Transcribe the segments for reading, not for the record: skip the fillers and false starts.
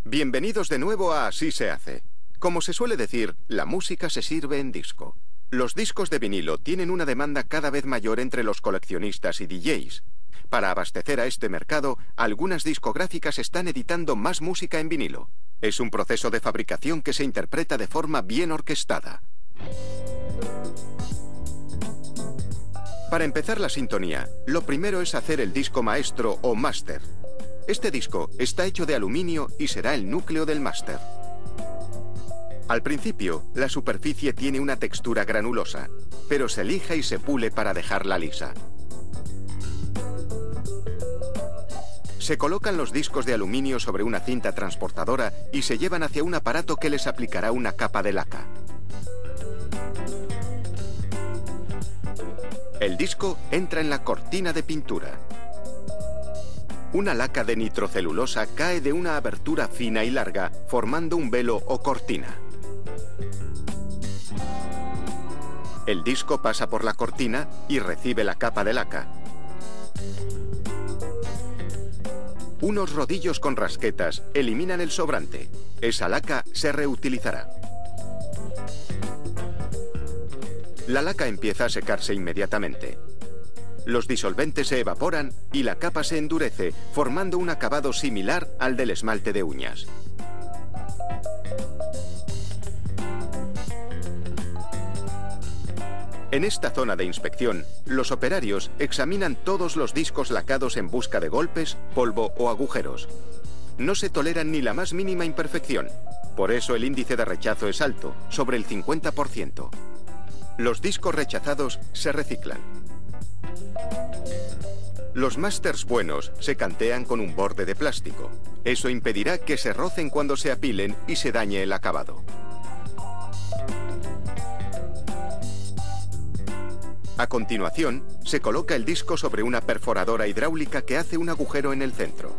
Bienvenidos de nuevo a Así se hace. Como se suele decir, la música se sirve en disco. Los discos de vinilo tienen una demanda cada vez mayor entre los coleccionistas y DJs. Para abastecer a este mercado, algunas discográficas están editando más música en vinilo. Es un proceso de fabricación que se interpreta de forma bien orquestada. Para empezar la sintonía, lo primero es hacer el disco maestro o máster. Este disco está hecho de aluminio y será el núcleo del máster. Al principio, la superficie tiene una textura granulosa, pero se lija y se pule para dejarla lisa. Se colocan los discos de aluminio sobre una cinta transportadora y se llevan hacia un aparato que les aplicará una capa de laca. El disco entra en la cortina de pintura. Una laca de nitrocelulosa cae de una abertura fina y larga, formando un velo o cortina. El disco pasa por la cortina y recibe la capa de laca. Unos rodillos con rasquetas eliminan el sobrante. Esa laca se reutilizará. La laca empieza a secarse inmediatamente. Los disolventes se evaporan y la capa se endurece, formando un acabado similar al del esmalte de uñas. En esta zona de inspección, los operarios examinan todos los discos lacados en busca de golpes, polvo o agujeros. No se toleran ni la más mínima imperfección. Por eso el índice de rechazo es alto, sobre el 50%. Los discos rechazados se reciclan. Los másters buenos se cantean con un borde de plástico. Eso impedirá que se rocen cuando se apilen y se dañe el acabado. A continuación, se coloca el disco sobre una perforadora hidráulica que hace un agujero en el centro.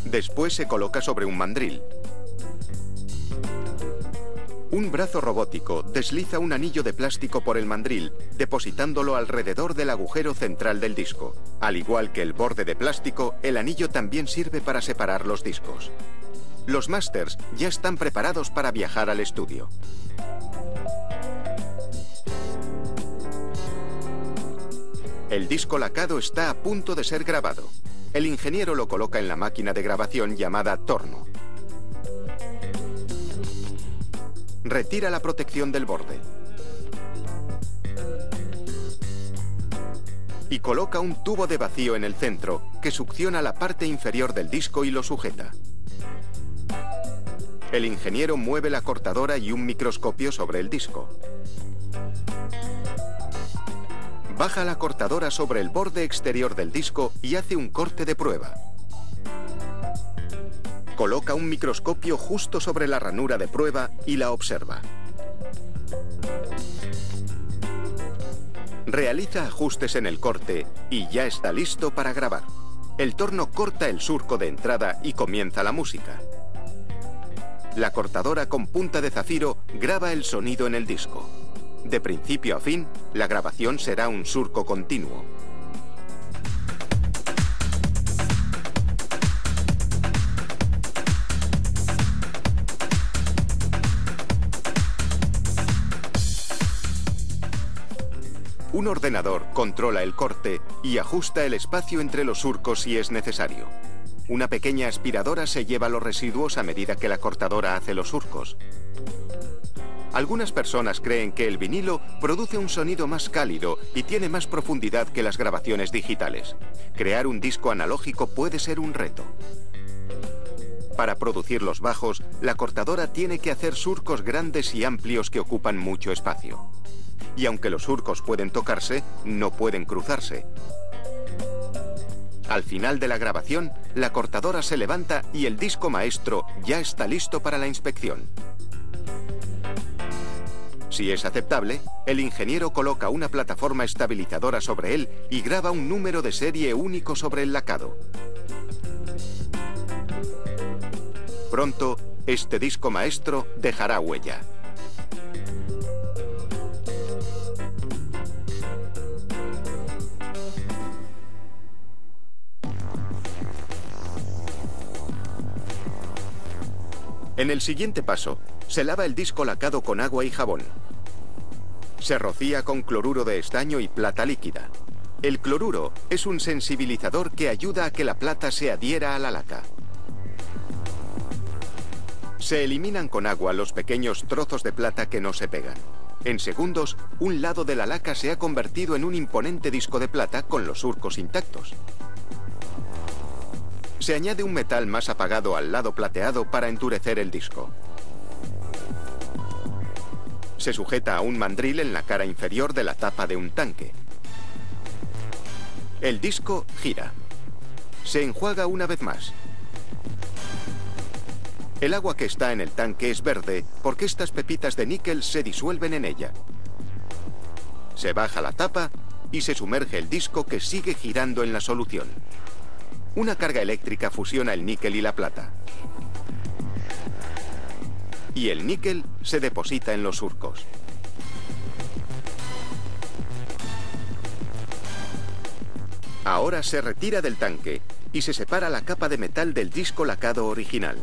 Después se coloca sobre un mandril. Un brazo robótico desliza un anillo de plástico por el mandril, depositándolo alrededor del agujero central del disco. Al igual que el borde de plástico, el anillo también sirve para separar los discos. Los másters ya están preparados para viajar al estudio. El disco lacado está a punto de ser grabado. El ingeniero lo coloca en la máquina de grabación llamada torno. Retira la protección del borde. Y coloca un tubo de vacío en el centro que succiona la parte inferior del disco y lo sujeta. El ingeniero mueve la cortadora y un microscopio sobre el disco. Baja la cortadora sobre el borde exterior del disco y hace un corte de prueba. Coloca un microscopio justo sobre la ranura de prueba y la observa. Realiza ajustes en el corte y ya está listo para grabar. El torno corta el surco de entrada y comienza la música. La cortadora con punta de zafiro graba el sonido en el disco. De principio a fin, la grabación será un surco continuo. Un ordenador controla el corte y ajusta el espacio entre los surcos si es necesario. Una pequeña aspiradora se lleva los residuos a medida que la cortadora hace los surcos. Algunas personas creen que el vinilo produce un sonido más cálido y tiene más profundidad que las grabaciones digitales. Crear un disco analógico puede ser un reto. Para producir los bajos, la cortadora tiene que hacer surcos grandes y amplios que ocupan mucho espacio. Y aunque los surcos pueden tocarse, no pueden cruzarse. Al final de la grabación, la cortadora se levanta y el disco maestro ya está listo para la inspección. Si es aceptable, el ingeniero coloca una plataforma estabilizadora sobre él y graba un número de serie único sobre el lacado. Pronto, este disco maestro dejará huella. En el siguiente paso, se lava el disco lacado con agua y jabón. Se rocía con cloruro de estaño y plata líquida. El cloruro es un sensibilizador que ayuda a que la plata se adhiera a la laca. Se eliminan con agua los pequeños trozos de plata que no se pegan. En segundos, un lado de la laca se ha convertido en un imponente disco de plata con los surcos intactos. Se añade un metal más apagado al lado plateado para endurecer el disco. Se sujeta a un mandril en la cara inferior de la tapa de un tanque. El disco gira. Se enjuaga una vez más. El agua que está en el tanque es verde porque estas pepitas de níquel se disuelven en ella. Se baja la tapa y se sumerge el disco que sigue girando en la solución. Una carga eléctrica fusiona el níquel y la plata. Y el níquel se deposita en los surcos. Ahora se retira del tanque y se separa la capa de metal del disco lacado original.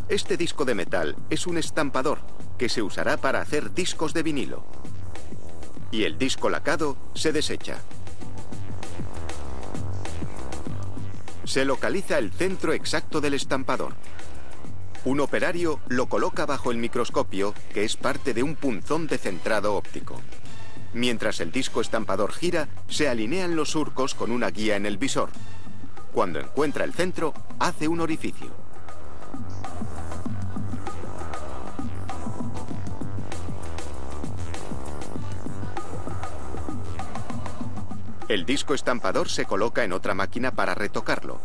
Este disco de metal es un estampador que se usará para hacer discos de vinilo. Y el disco lacado se desecha. Se localiza el centro exacto del estampador. Un operario lo coloca bajo el microscopio, que es parte de un punzón de centrado óptico. Mientras el disco estampador gira, se alinean los surcos con una guía en el visor. Cuando encuentra el centro, hace un orificio. El disco estampador se coloca en otra máquina para retocarlo.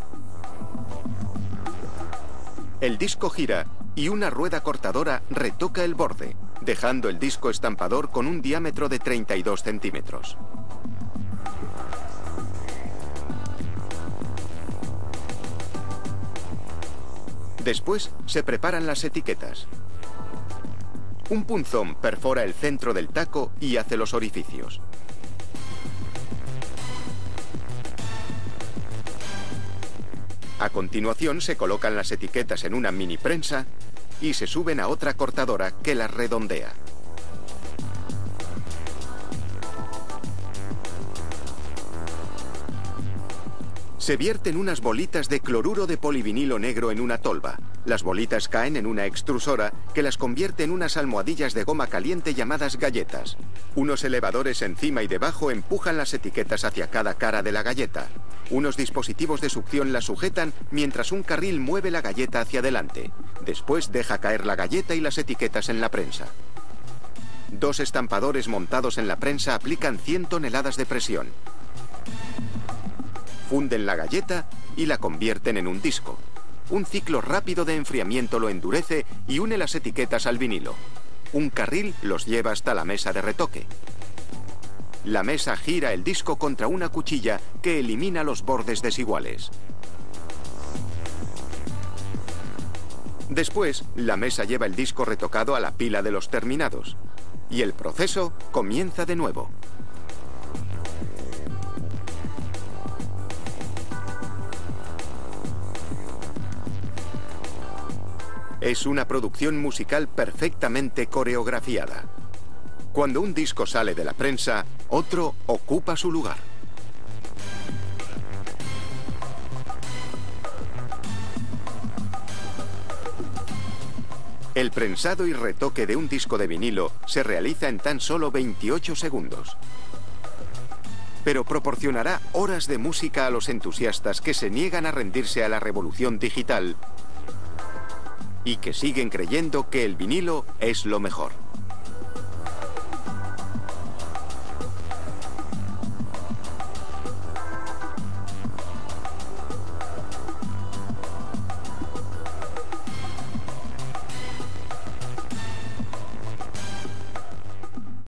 El disco gira y una rueda cortadora retoca el borde, dejando el disco estampador con un diámetro de 32 centímetros. Después se preparan las etiquetas. Un punzón perfora el centro del taco y hace los orificios. A continuación se colocan las etiquetas en una mini prensa y se suben a otra cortadora que las redondea. Se vierten unas bolitas de cloruro de polivinilo negro en una tolva. Las bolitas caen en una extrusora que las convierte en unas almohadillas de goma caliente llamadas galletas. Unos elevadores encima y debajo empujan las etiquetas hacia cada cara de la galleta. Unos dispositivos de succión las sujetan mientras un carril mueve la galleta hacia adelante. Después deja caer la galleta y las etiquetas en la prensa. Dos estampadores montados en la prensa aplican 100 toneladas de presión. Funden la galleta y la convierten en un disco. Un ciclo rápido de enfriamiento lo endurece y une las etiquetas al vinilo. Un carril los lleva hasta la mesa de retoque. La mesa gira el disco contra una cuchilla que elimina los bordes desiguales. Después, la mesa lleva el disco retocado a la pila de los terminados. Y el proceso comienza de nuevo. Es una producción musical perfectamente coreografiada. Cuando un disco sale de la prensa, otro ocupa su lugar. El prensado y retoque de un disco de vinilo se realiza en tan solo 28 segundos. Pero proporcionará horas de música a los entusiastas que se niegan a rendirse a la revolución digital y que siguen creyendo que el vinilo es lo mejor.